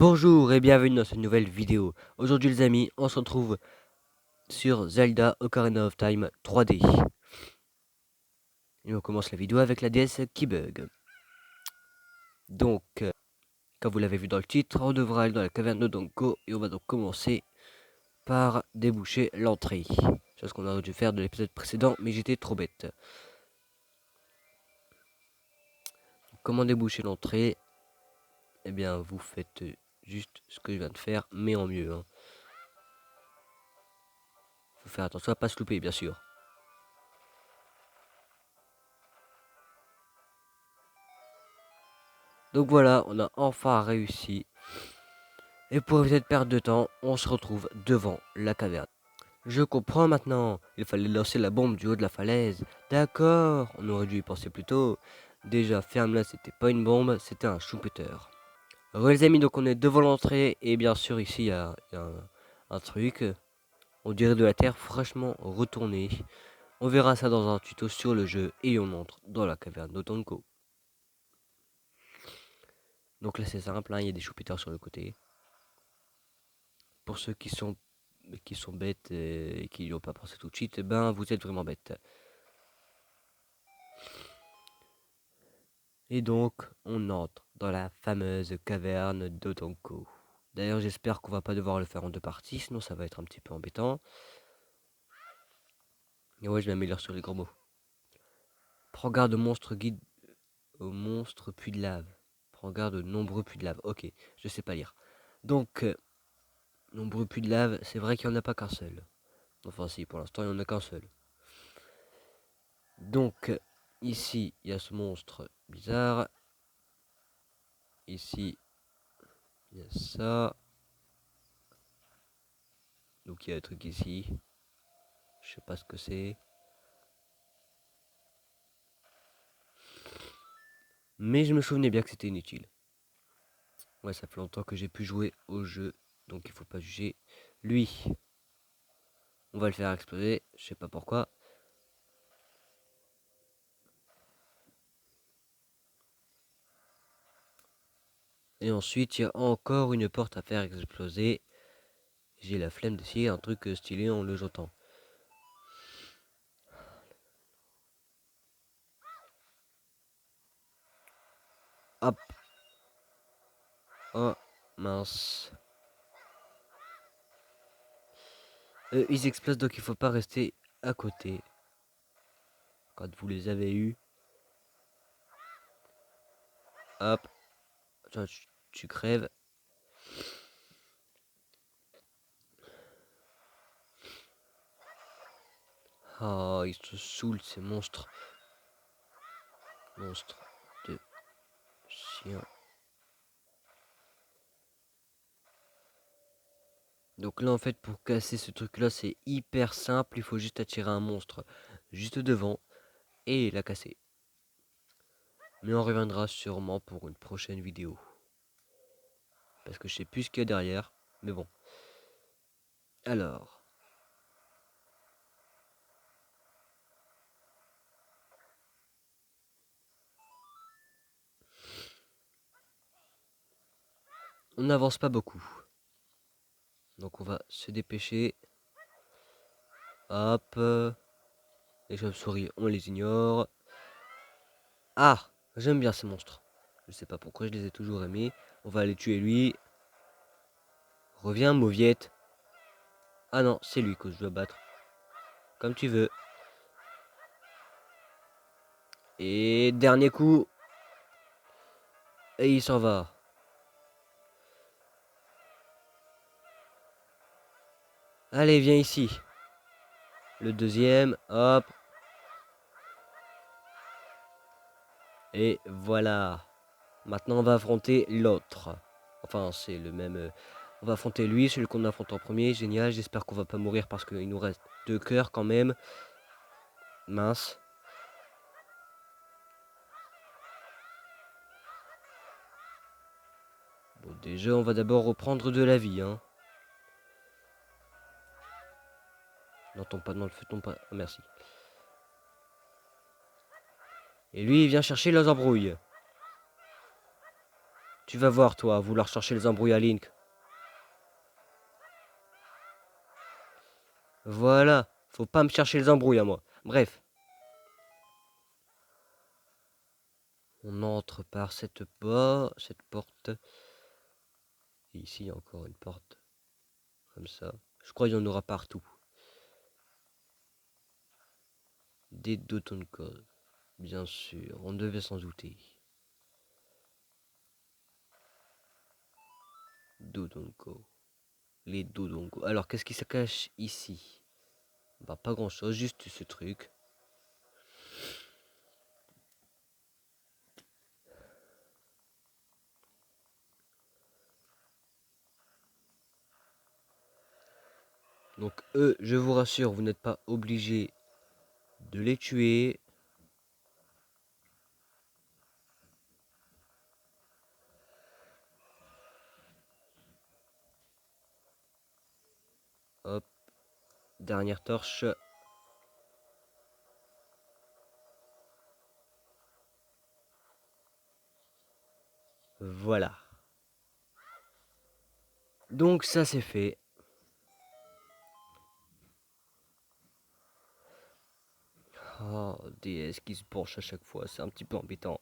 Bonjour et bienvenue dans cette nouvelle vidéo. Aujourd'hui les amis, on se retrouve sur Zelda Ocarina of Time 3D. Et on commence la vidéo avec la DS qui bug. Donc, comme vous l'avez vu dans le titre, on devra aller dans la caverne de Donko et on va donc commencer par déboucher l'entrée. C'est ce qu'on aurait dû faire de l'épisode précédent, mais j'étais trop bête. Comment déboucher l'entrée? Eh bien, vous faites juste ce que je viens de faire, mais en mieux. Faut faire attention à pas se louper, bien sûr. Donc voilà, on a enfin réussi. Et pour éviter de perdre de temps, on se retrouve devant la caverne. Je comprends maintenant, il fallait lancer la bombe du haut de la falaise. D'accord, on aurait dû y penser plus tôt. Déjà, ferme-la, c'était pas une bombe, c'était un choupeter. Alors les amis, donc on est devant l'entrée, et bien sûr ici il y a un truc. On dirait de la terre fraîchement retournée. On verra ça dans un tuto sur le jeu, et on entre dans la caverne d'Otonko. Donc là c'est simple, hein, il y a des choupeters sur le côté. Pour ceux qui sont bêtes et qui n'y ont pas pensé tout de suite, eh ben vous êtes vraiment bêtes. Et donc on entre dans la fameuse caverne d'Otonko. D'ailleurs j'espère qu'on va pas devoir le faire en deux parties, sinon ça va être un petit peu embêtant. Et ouais, je m'améliore sur les gros mots. Prends garde au monstre guide au monstre puits de lave. Prends garde aux nombreux puits de lave. Ok, je sais pas lire. Donc nombreux puits de lave, c'est vrai qu'il n'y en a pas qu'un seul. Enfin si, pour l'instant il n'y en a qu'un seul. Donc, ici, il y a ce monstre bizarre. Ici, il y a ça. Donc, il y a un truc ici. Je sais pas ce que c'est. Mais je me souvenais bien que c'était inutile. Ouais, ça fait longtemps que j'ai pu jouer au jeu. Donc, il faut pas juger. Lui, on va le faire exploser. Je sais pas pourquoi. Et ensuite, il y a encore une porte à faire exploser. J'ai la flemme d'essayer un truc stylé en le jetant. Hop. Oh, mince. Ils explosent, donc il faut pas rester à côté. Quand vous les avez eus. Hop. Tu crèves. Oh, ils se saoulent ces monstres. Monstres de chiens. Donc là en fait pour casser ce truc là c'est hyper simple. Il faut juste attirer un monstre juste devant et la casser. Mais on reviendra sûrement pour une prochaine vidéo. Parce que je sais plus ce qu'il y a derrière. Mais bon. Alors. On n'avance pas beaucoup. Donc on va se dépêcher. Hop. Les chauves-souris on les ignore. Ah, j'aime bien ces monstres. Je sais pas pourquoi je les ai toujours aimés. On va aller tuer lui. Reviens mauviette. Ah non, c'est lui que je dois battre. Comme tu veux. Et dernier coup. Et il s'en va. Allez, viens ici. Le deuxième, hop. Et voilà. Maintenant, on va affronter l'autre. Enfin, c'est le même... on va affronter lui, celui qu'on affronte en premier. Génial, j'espère qu'on va pas mourir parce qu'il nous reste 2 cœurs quand même. Mince. Bon, déjà, on va d'abord reprendre de la vie, hein. Non, tombe pas dans le feu, tombe pas. Ah, merci. Et lui, il vient chercher les embrouilles. Tu vas voir, toi, à vouloir chercher les embrouilles à Link. Voilà, faut pas me chercher les embrouilles à moi. Bref. On entre par cette porte. Et ici, il y a encore une porte. Comme ça. Je crois qu'il y en aura partout. Des Dodongo. Bien sûr, on devait s'en douter. Dodongo. Les Dodongo. Alors, qu'est-ce qui se cache ici? Bah, pas grand-chose, juste ce truc. Donc, eux, je vous rassure, vous n'êtes pas obligés de les tuer. Hop, dernière torche. Voilà. Donc ça c'est fait. Oh, DS qui se penche à chaque fois, c'est un petit peu embêtant.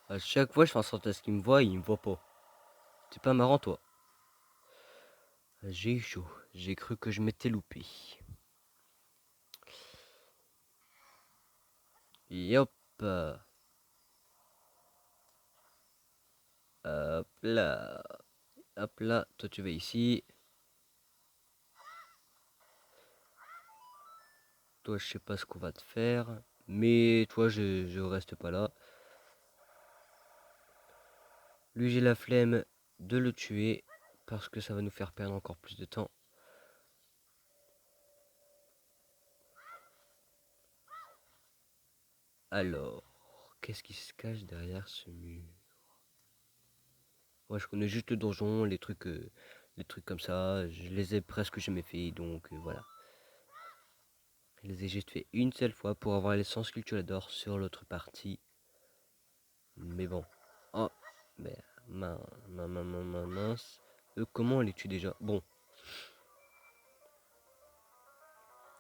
À chaque fois je fais en sorte à ce qu'il me voit, il me voit pas. C'est pas marrant toi. J'ai eu chaud, j'ai cru que je m'étais loupé. Et hop. Hop là. Hop là, toi tu vas ici. Toi je sais pas ce qu'on va te faire. Mais toi je reste pas là. Lui j'ai la flemme de le tuer. Parce que ça va nous faire perdre encore plus de temps. Alors, qu'est-ce qui se cache derrière ce mur? Moi je connais juste le donjon, les trucs comme ça. Je les ai presque jamais fait, donc voilà. Je les ai juste fait une seule fois pour avoir l'essence culturelle d'or sur l'autre partie. Mais bon. Oh, mais mince. Comment on les tue déjà? Bon,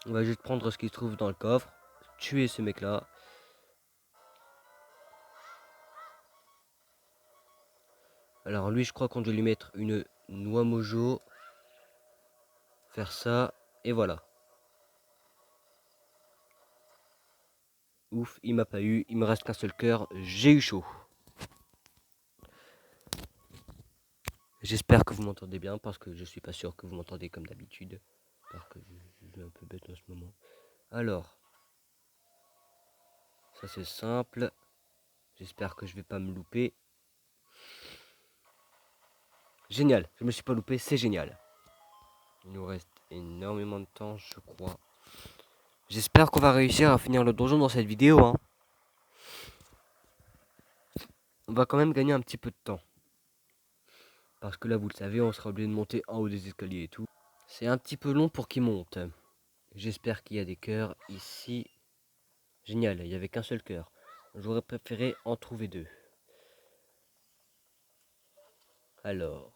on va juste prendre ce qui se trouve dans le coffre, tuer ce mec-là. Alors lui, je crois qu'on doit lui mettre une noix mojo. Faire ça, et voilà. Ouf, il m'a pas eu, il me reste qu'un seul cœur, j'ai eu chaud. J'espère que vous m'entendez bien parce que je suis pas sûr que vous m'entendez comme d'habitude. Parce que je suis un peu bête en ce moment. Alors, ça c'est simple. J'espère que je vais pas me louper. Génial, je me suis pas loupé, c'est génial. Il nous reste énormément de temps, je crois. J'espère qu'on va réussir à finir le donjon dans cette vidéo. Hein. On va quand même gagner un petit peu de temps. Parce que là, vous le savez, on sera obligé de monter en haut des escaliers et tout. C'est un petit peu long pour qu'il monte. J'espère qu'il y a des cœurs ici. Génial, il n'y avait qu'un seul cœur. J'aurais préféré en trouver deux. Alors,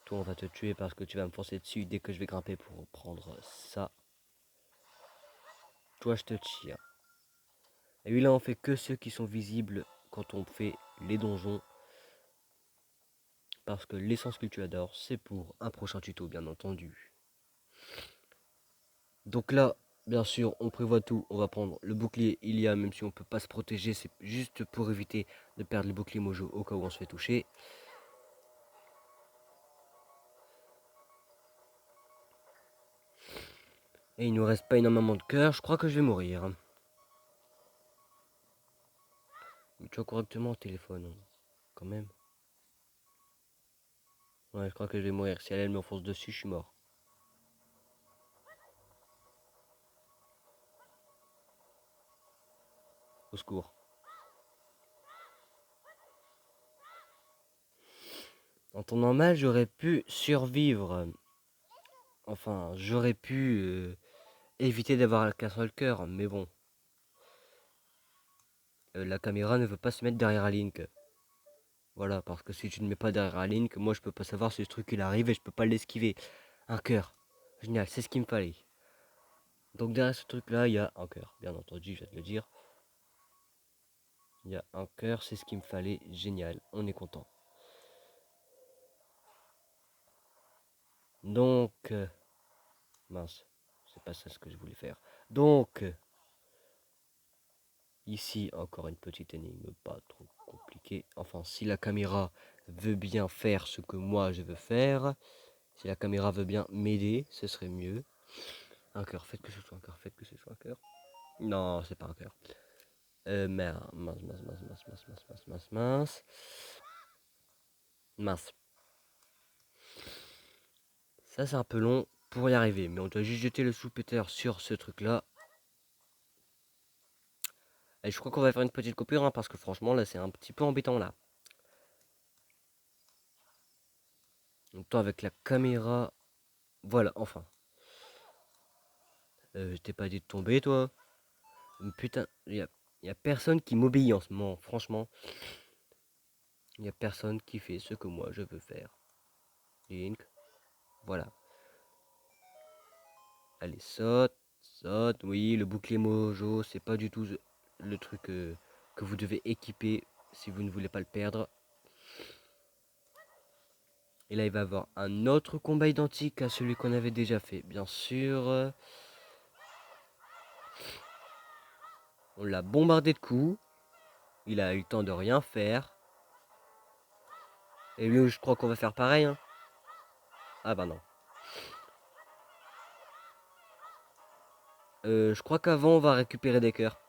toi on va te tuer parce que tu vas me foncer dessus dès que je vais grimper pour prendre ça. Toi je te tire. Et lui là on fait que ceux qui sont visibles quand on fait les donjons. Parce que l'essence que tu adores, c'est pour un prochain tuto bien entendu. Donc là, bien sûr, on prévoit tout. On va prendre le bouclier Ilia, même si on peut pas se protéger, c'est juste pour éviter de perdre le bouclier Mojo au cas où on se fait toucher. Et il nous reste pas énormément de cœur, je crois que je vais mourir. Tu vois correctement au téléphone, hein, quand même. Ouais, je crois que je vais mourir. Si elle me fonce dessus, je suis mort. Au secours. En temps normal, j'aurais pu survivre. Enfin, j'aurais pu éviter d'avoir qu'un seul cœur, mais bon. la caméra ne veut pas se mettre derrière Link. Voilà, parce que si tu ne mets pas derrière Link, moi je peux pas savoir si ce truc il arrive et je peux pas l'esquiver. Un cœur. Génial, c'est ce qu'il me fallait. Donc derrière ce truc là, il y a un cœur. Bien entendu, je vais te le dire. Il y a un cœur, c'est ce qu'il me fallait. Génial, on est content. Donc, mince, c'est pas ça ce que je voulais faire. Donc, ici, encore une petite énigme, pas trop compliquée. Enfin, si la caméra veut bien faire ce que moi je veux faire, si la caméra veut bien m'aider, ce serait mieux. Un cœur, faites que ce soit un cœur, faites que ce soit un cœur. Non, c'est pas un cœur. Merde, mince, mince, mince, mince, mince, mince, mince, mince, mince. Mince. Ça, c'est un peu long pour y arriver, mais on doit juste jeter le sous-péter sur ce truc-là. Et je crois qu'on va faire une petite coupure, hein, parce que franchement, là, c'est un petit peu embêtant, là. Donc, toi, avec la caméra... Voilà, enfin. Je t'ai pas dit de tomber, toi. Putain, y a personne qui m'obéit en ce moment, franchement. Il n'y a personne qui fait ce que moi, je veux faire. Link. Voilà. Allez, saute, saute. Oui, le bouclier mojo, c'est pas du tout le truc que vous devez équiper si vous ne voulez pas le perdre. Et là, il va y avoir un autre combat identique à celui qu'on avait déjà fait, bien sûr. On l'a bombardé de coups. Il a eu le temps de rien faire. Et lui, je crois qu'on va faire pareil. Hein. Ah bah non. Je crois qu'avant, on va récupérer des cœurs.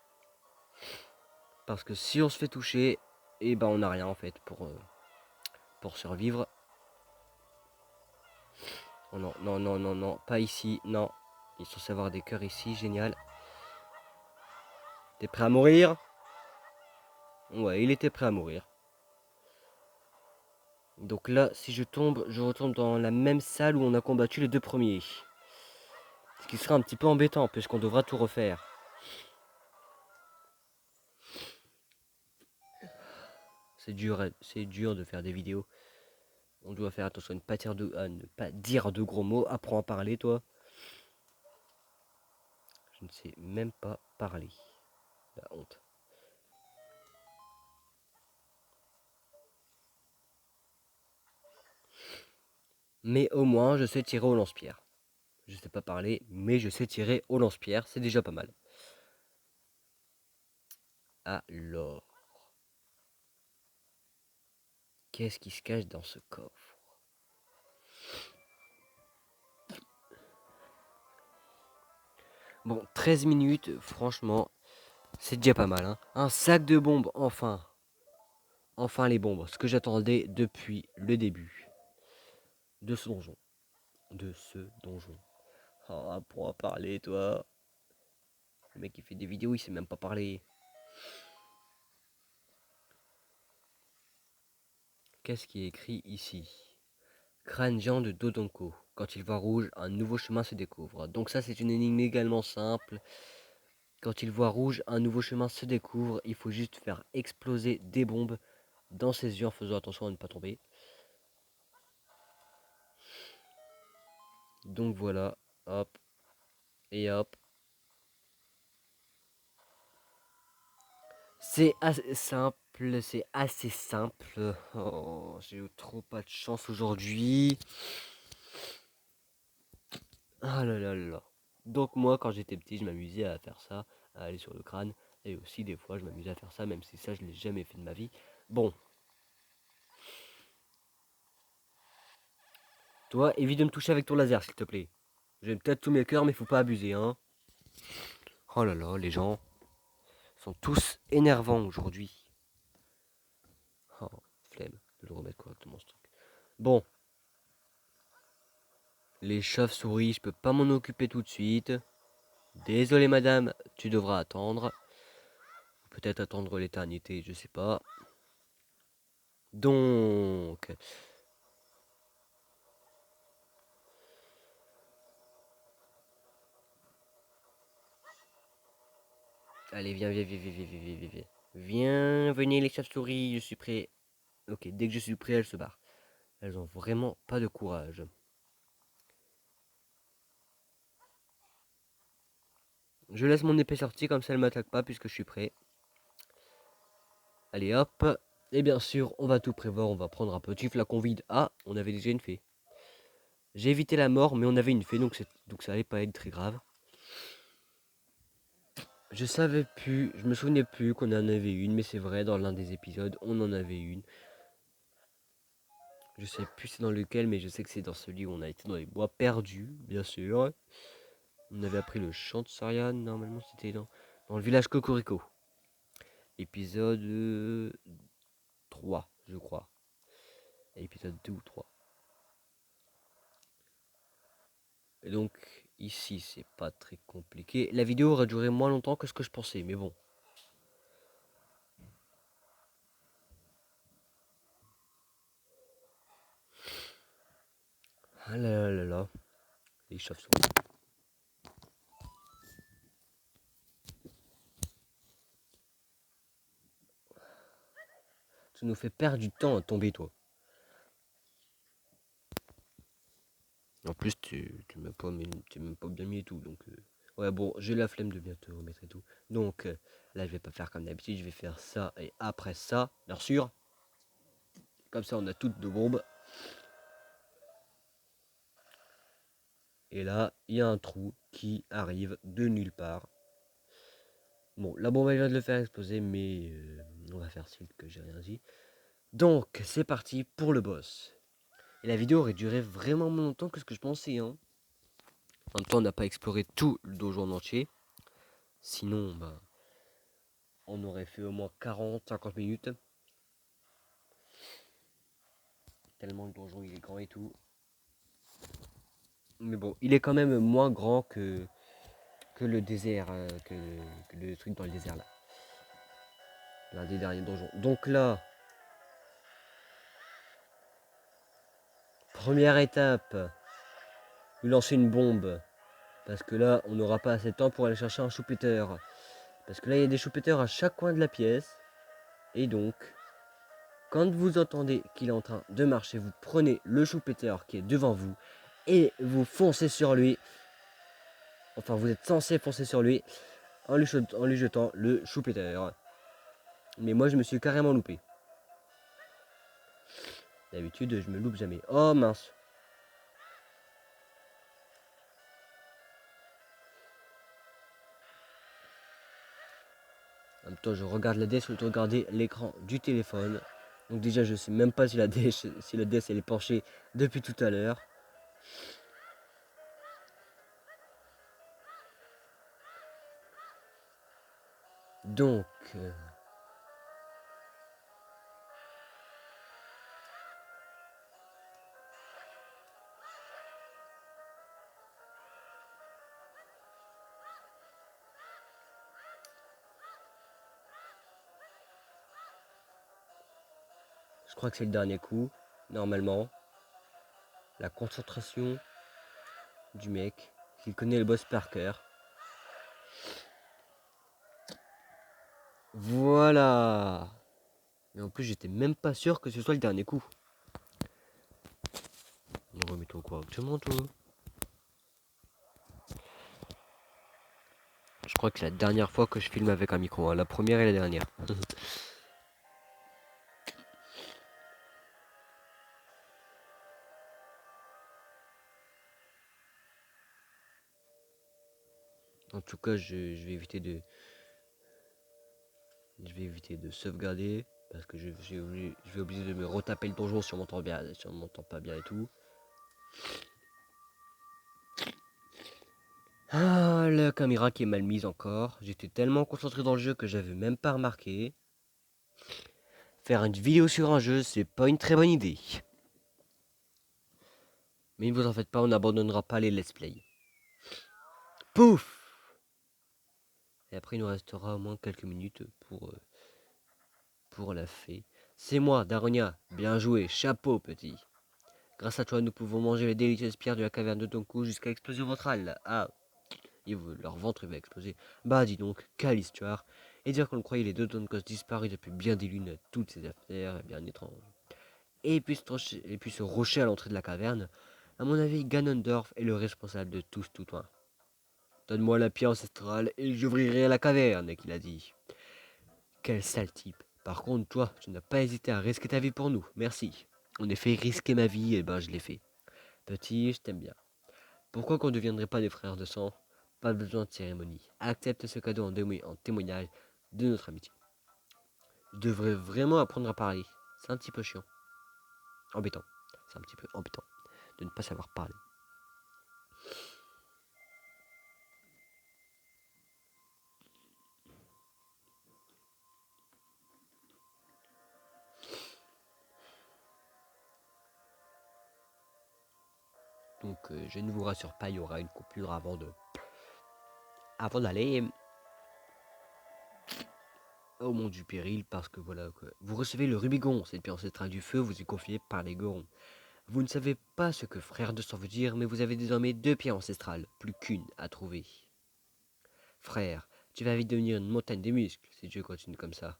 Parce que si on se fait toucher, et ben on n'a rien en fait pour survivre. Oh non, non, non, non, non, pas ici, non. Il est censé avoir des cœurs ici, génial. T'es prêt à mourir? Ouais, il était prêt à mourir. Donc là, si je tombe, je retourne dans la même salle où on a combattu les deux premiers. Ce qui sera un petit peu embêtant, puisqu'on devra tout refaire. C'est dur de faire des vidéos. On doit faire attention à ne pas dire de gros mots. Apprends à parler, toi. Je ne sais même pas parler. La honte. Mais au moins, je sais tirer au lance-pierre. Je sais pas parler, mais je sais tirer au lance-pierre. C'est déjà pas mal. Alors, qu'est-ce qui se cache dans ce coffre? Bon, 13 minutes, franchement, c'est déjà pas mal. Hein. Un sac de bombes, enfin. Enfin les bombes, ce que j'attendais depuis le début de ce donjon. De ce donjon. Oh, pour parler, toi. Le mec qui fait des vidéos, il sait même pas parler. Qu'est-ce qui est écrit ici? Crâne géant de Dodonko. Quand il voit rouge, un nouveau chemin se découvre. Donc ça, c'est une énigme également simple. Quand il voit rouge, un nouveau chemin se découvre. Il faut juste faire exploser des bombes dans ses yeux en faisant attention à ne pas tomber. Donc voilà, hop, et hop. C'est assez simple, c'est assez simple. Oh, j'ai eu trop pas de chance aujourd'hui. Ah là là là. Donc moi, quand j'étais petit, je m'amusais à faire ça, à aller sur le crâne. Et aussi, des fois, je m'amusais à faire ça, même si ça, je l'ai jamais fait de ma vie. Bon. Toi, évite de me toucher avec ton laser, s'il te plaît. J'aime peut-être tous mes cœurs, mais faut pas abuser, hein. Oh là là, les gens sont tous énervants aujourd'hui. Oh, flemme de le remettre correctement, ce truc. Bon. Les chauves-souris, je peux pas m'en occuper tout de suite. Désolé madame, tu devras attendre. Peut-être attendre l'éternité, je sais pas. Donc... Allez, viens, viens, viens, viens, viens, viens, viens, viens. Viens, venez les chauves-souris, je suis prêt. Ok, dès que je suis prêt, elles se barrent. Elles ont vraiment pas de courage. Je laisse mon épée sortie, comme ça elle m'attaque pas puisque je suis prêt. Allez hop. Et bien sûr, on va tout prévoir, on va prendre un petit flacon vide. Ah, on avait déjà une fée. J'ai évité la mort, mais on avait une fée, donc ça allait pas être très grave. Je savais plus, je me souvenais plus qu'on en avait une, mais c'est vrai, dans l'un des épisodes, on en avait une. Je sais plus c'est dans lequel, mais je sais que c'est dans celui où on a été dans les bois perdus, bien sûr. On avait appris le chant de Sariane, normalement c'était dans le village Cocorico. Épisode 3, je crois. Épisode 2 ou 3. Et donc, ici, c'est pas très compliqué. La vidéo aurait duré moins longtemps que ce que je pensais, mais bon. Ah là là là là. Les chauves-souris. Tu nous fais perdre du temps à tomber, toi. En plus, tu m'as pas, même pas bien mis et tout, donc... Ouais, bon, j'ai la flemme de bien te remettre et tout. Donc, là, je vais pas faire comme d'habitude, je vais faire ça et après ça, bien sûr. Comme ça, on a toutes deux bombes. Et là, il y a un trou qui arrive de nulle part. Bon, la bombe, elle vient de le faire exploser, mais on va faire suite que j'ai rien dit. Donc, c'est parti pour le boss. Et la vidéo aurait duré vraiment moins longtemps que ce que je pensais, hein. En même temps, on n'a pas exploré tout le dojo en entier. Sinon, bah, on aurait fait au moins 40-50 minutes. Tellement le donjon il est grand et tout. Mais bon, il est quand même moins grand que le désert, que le truc dans le désert là. L'un des derniers donjons. Donc là, première étape, lui lancer une bombe. Parce que là, on n'aura pas assez de temps pour aller chercher un choupeteur. Parce que là, il y a des choupeteurs à chaque coin de la pièce. Et donc, quand vous entendez qu'il est en train de marcher, vous prenez le choupetteur qui est devant vous et vous foncez sur lui. Enfin, vous êtes censé foncer sur lui en lui jetant le choupetteur. Mais moi, je me suis carrément loupé. D'habitude, je me loupe jamais. Oh mince. En même temps, je regarde la DS au lieu de regarder l'écran du téléphone. Donc déjà, je sais même pas si la DS elle est penchée depuis tout à l'heure. Donc, je crois que c'est le dernier coup. Normalement, la concentration du mec qui connaît le boss par cœur. Voilà. Et en plus, j'étais même pas sûr que ce soit le dernier coup. On remet toi quoi actuellement, toi. Je crois que c'est la dernière fois que je filme avec un micro, hein. La première et la dernière. En tout cas, je vais éviter de... Je vais éviter de sauvegarder. Parce que je vais obliger de me retaper le donjon si on m'entend bien, si on m'entend pas bien et tout. Ah, la caméra qui est mal mise encore. J'étais tellement concentré dans le jeu que j'avais même pas remarqué. Faire une vidéo sur un jeu, c'est pas une très bonne idée. Mais ne vous en faites pas, on n'abandonnera pas les let's play. Pouf! Et après, il nous restera au moins quelques minutes pour la fée. C'est moi, Daronia. Bien joué, chapeau, petit. Grâce à toi, nous pouvons manger les délicieuses pierres de la caverne de Tonku jusqu'à explosion ventrale. Ah, leur ventre il va exploser. Bah, dis donc, quelle histoire. et dire qu'on le croyait les deux Donkos disparus depuis bien des lunes, toutes ces affaires bien étranges. Et puis ce rocher à l'entrée de la caverne, à mon avis, Ganondorf est le responsable de tout ce toutouin. Donne-moi la pierre ancestrale et j'ouvrirai la caverne, qu'il a dit. Quel sale type. Par contre, toi, tu n'as pas hésité à risquer ta vie pour nous. Merci. En effet, risquer ma vie, eh ben je l'ai fait. Petit, je t'aime bien. Pourquoi qu'on ne deviendrait pas des frères de sang? Pas besoin de cérémonie. Accepte ce cadeau en témoignage de notre amitié. Je devrais vraiment apprendre à parler. C'est un petit peu chiant. Embêtant. C'est un petit peu embêtant de ne pas savoir parler. Donc je ne vous rassure pas, il y aura une coupure avant d'aller au Mont du Péril parce que voilà quoi. Vous recevez le Rubigon, cette pierre ancestrale du feu vous est confiée par les Gorons. Vous ne savez pas ce que frère de sang veut dire, mais vous avez désormais deux pierres ancestrales, plus qu'une à trouver. Frère, tu vas vite devenir une montagne de muscles si tu continues comme ça.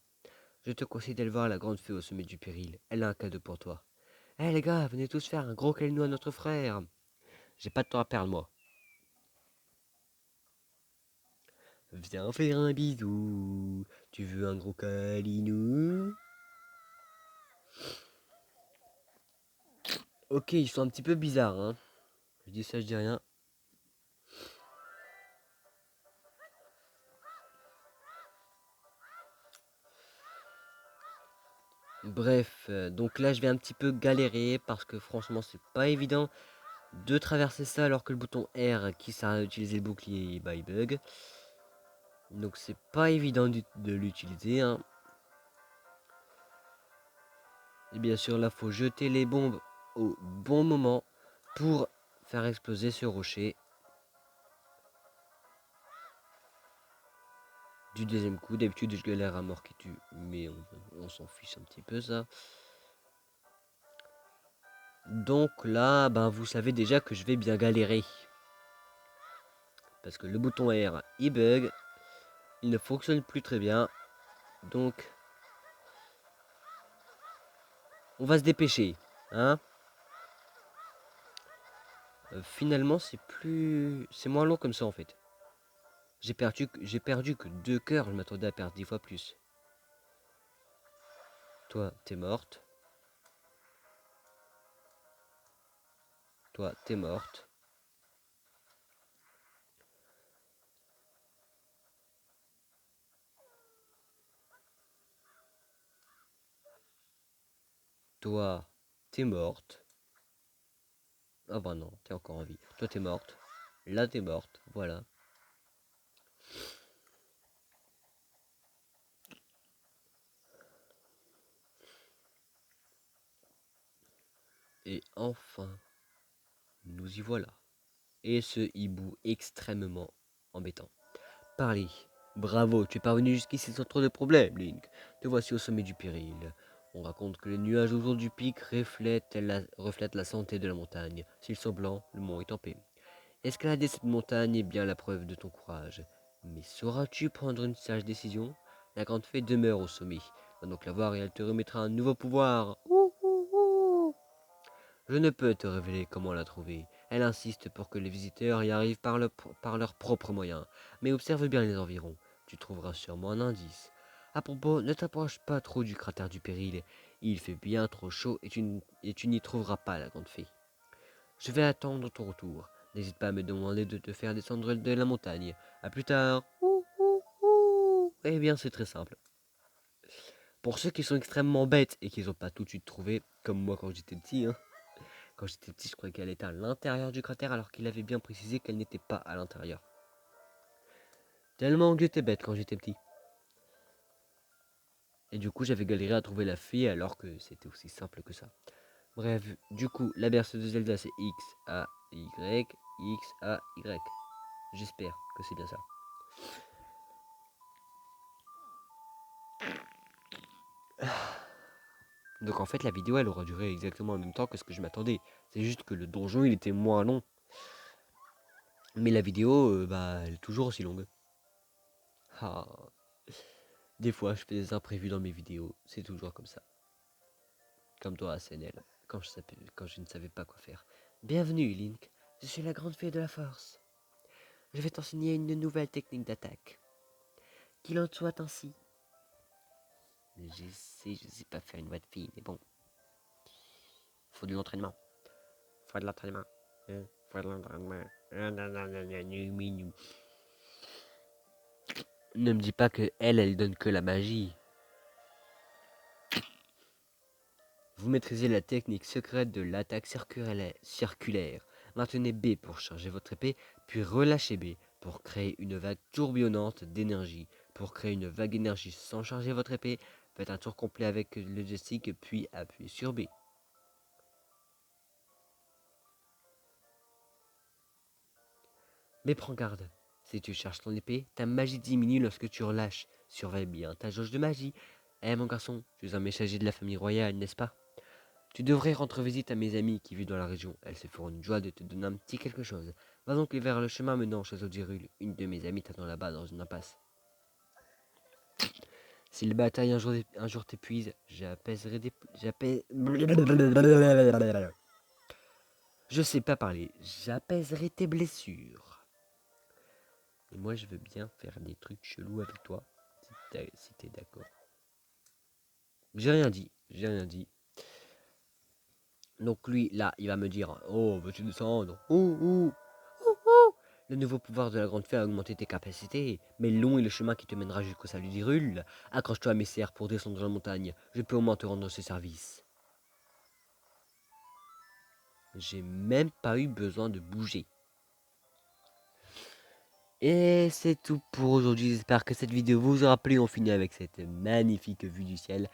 Je te conseille d'aller voir la grande fée au sommet du péril. Elle a un cadeau pour toi. Eh les gars, venez tous faire un gros câlinou à notre frère. J'ai pas de temps à perdre, moi. Viens faire un bisou. Tu veux un gros câlinou? Ok, ils sont un petit peu bizarres, hein. Je dis ça, je dis rien. Bref, donc là je vais un petit peu galérer parce que franchement c'est pas évident de traverser ça alors que le bouton R qui sert à utiliser le bouclier bah, il bug. Donc c'est pas évident de l'utiliser, hein. Et bien sûr là faut jeter les bombes au bon moment pour faire exploser ce rocher du deuxième coup. D'habitude je galère à mort qui tue, mais on s'en fiche un petit peu ça. Donc là, ben vous savez déjà que je vais bien galérer. Parce que le bouton R il bug, il ne fonctionne plus très bien. Donc on va se dépêcher, hein. Finalement c'est moins long comme ça en fait. J'ai perdu que 2 cœurs, je m'attendais à perdre 10 fois plus. Toi, t'es morte. Toi, t'es morte. Toi, t'es morte. Ah bah non, t'es encore en vie. Toi, t'es morte. Là, t'es morte. Voilà. Et enfin, nous y voilà. Et ce hibou extrêmement embêtant. Parley, bravo, tu es parvenu jusqu'ici sans trop de problèmes, Link. Te voici au sommet du péril. On raconte que les nuages autour du pic reflètent la santé de la montagne. S'ils sont blancs, le mont est en paix. Escalader cette montagne est bien la preuve de ton courage. Mais sauras-tu prendre une sage décision? La grande fée demeure au sommet. Va donc la voir et elle te remettra un nouveau pouvoir. Ouh, ouh, ouh. Je ne peux te révéler comment la trouver. Elle insiste pour que les visiteurs y arrivent par leurs propres moyens. Mais observe bien les environs. Tu trouveras sûrement un indice. À propos, ne t'approche pas trop du cratère du péril. Il fait bien trop chaud et tu n'y trouveras pas la grande fée. Je vais attendre ton retour. N'hésite pas à me demander de te faire descendre de la montagne. À plus tard. Ouh, ouh, ouh. Eh bien, c'est très simple. Pour ceux qui sont extrêmement bêtes et qui n'ont pas tout de suite trouvé, comme moi quand j'étais petit, hein. Quand j'étais petit, je croyais qu'elle était à l'intérieur du cratère alors qu'il avait bien précisé qu'elle n'était pas à l'intérieur. Tellement que j'étais bête quand j'étais petit. Et du coup, j'avais galéré à trouver la fille alors que c'était aussi simple que ça. Bref, du coup, la berceuse de Zelda c'est X, A, Y, X, A, Y. J'espère que c'est bien ça. Donc en fait, la vidéo elle aura duré exactement en même temps que ce que je m'attendais. C'est juste que le donjon il était moins long. Mais la vidéo, bah, elle est toujours aussi longue. Ah. Des fois, je fais des imprévus dans mes vidéos. C'est toujours comme ça. Comme toi, SNL, quand je ne savais pas quoi faire. Bienvenue, Link. Je suis la grande fée de la force. Je vais t'enseigner une nouvelle technique d'attaque. Qu'il en soit ainsi. Je sais pas faire une voix de fille, mais bon. Faut de l'entraînement. Faut de l'entraînement. Faut de l'entraînement. Ne me dis pas que elle donne que la magie. Vous maîtrisez la technique secrète de l'attaque circulaire. Maintenez B pour charger votre épée, puis relâchez B pour créer une vague tourbillonnante d'énergie. Pour créer une vague d'énergie sans charger votre épée, faites un tour complet avec le joystick, puis appuyez sur B. Mais prends garde, si tu charges ton épée, ta magie diminue lorsque tu relâches. Surveille bien ta jauge de magie. Eh mon garçon, tu es un messager de la famille royale, n'est-ce pas? Tu devrais rendre visite à mes amis qui vivent dans la région. Elles se feront une joie de te donner un petit quelque chose. Va donc vers le chemin menant au château d'Hyrule. Une de mes amies t'attend là-bas dans une impasse. Si les batailles un jour t'épuisent, j'apaiserai des... Je sais pas parler. J'apaiserai tes blessures. Et moi, je veux bien faire des trucs chelous avec toi. Si t'es d'accord. J'ai rien dit. J'ai rien dit. Donc lui, là, il va me dire, oh, veux-tu descendre? Oh, oh, oh, oh. Le nouveau pouvoir de la grande fée a augmenté tes capacités, mais le long est le chemin qui te mènera jusqu'au salut d'Hyrule. Accroche-toi à mes serres pour descendre dans la montagne. Je peux au moins te rendre ce service. J'ai même pas eu besoin de bouger. Et c'est tout pour aujourd'hui. J'espère que cette vidéo vous aura plu. On finit avec cette magnifique vue du ciel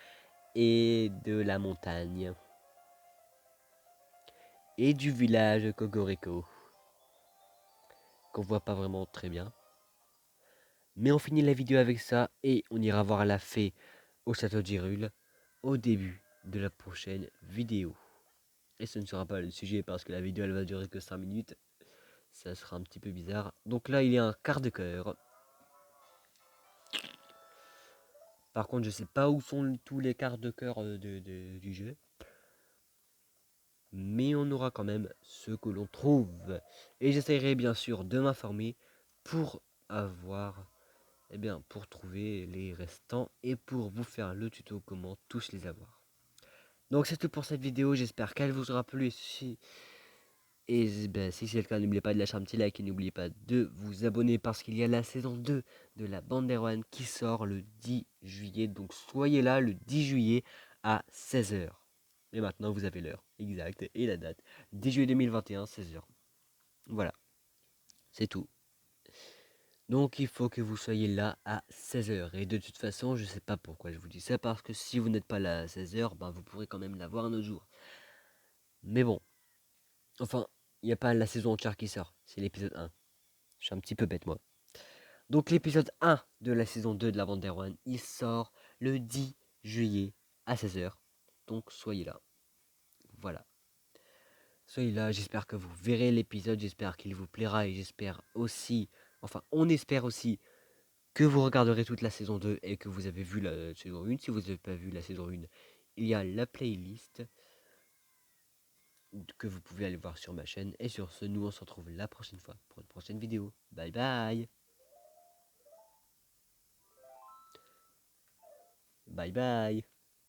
et de la montagne. Et du village Cocorico. Qu'on voit pas vraiment très bien. Mais on finit la vidéo avec ça et on ira voir la fée au château d'Hyrule au début de la prochaine vidéo. Et ce ne sera pas le sujet parce que la vidéo elle va durer que 5 minutes. Ça sera un petit peu bizarre. Donc là il y a un quart de cœur. Par contre je sais pas où sont tous les quarts de cœur du jeu. Mais on aura quand même ce que l'on trouve. Et j'essaierai bien sûr de m'informer pour avoir pour trouver les restants et pour vous faire le tuto comment tous les avoir. Donc c'est tout pour cette vidéo, j'espère qu'elle vous aura plu. Si c'est le cas, n'oubliez pas de lâcher un petit like et n'oubliez pas de vous abonner parce qu'il y a la saison 2 de la bande d'Erwan qui sort le 10 juillet. Donc soyez là le 10 juillet à 16h. Et maintenant vous avez l'heure exacte et la date. 10 juillet 2021, 16h. Voilà, c'est tout. Donc il faut que vous soyez là à 16h. Et de toute façon, je sais pas pourquoi je vous dis ça, parce que si vous n'êtes pas là à 16h, ben vous pourrez quand même l'avoir un autre jour. Mais bon, enfin, il n'y a pas la saison entière qui sort, c'est l'épisode 1. Je suis un petit peu bête moi. Donc l'épisode 1 de la saison 2 de la bande d'Erwan, il sort le 10 juillet à 16h. Donc soyez là. Voilà. Soyez là, j'espère que vous verrez l'épisode, j'espère qu'il vous plaira et j'espère aussi, enfin on espère aussi que vous regarderez toute la saison 2 et que vous avez vu la saison 1. Si vous n'avez pas vu la saison 1, il y a la playlist que vous pouvez aller voir sur ma chaîne. Et sur ce, nous on se retrouve la prochaine fois pour une prochaine vidéo. Bye bye. Bye bye.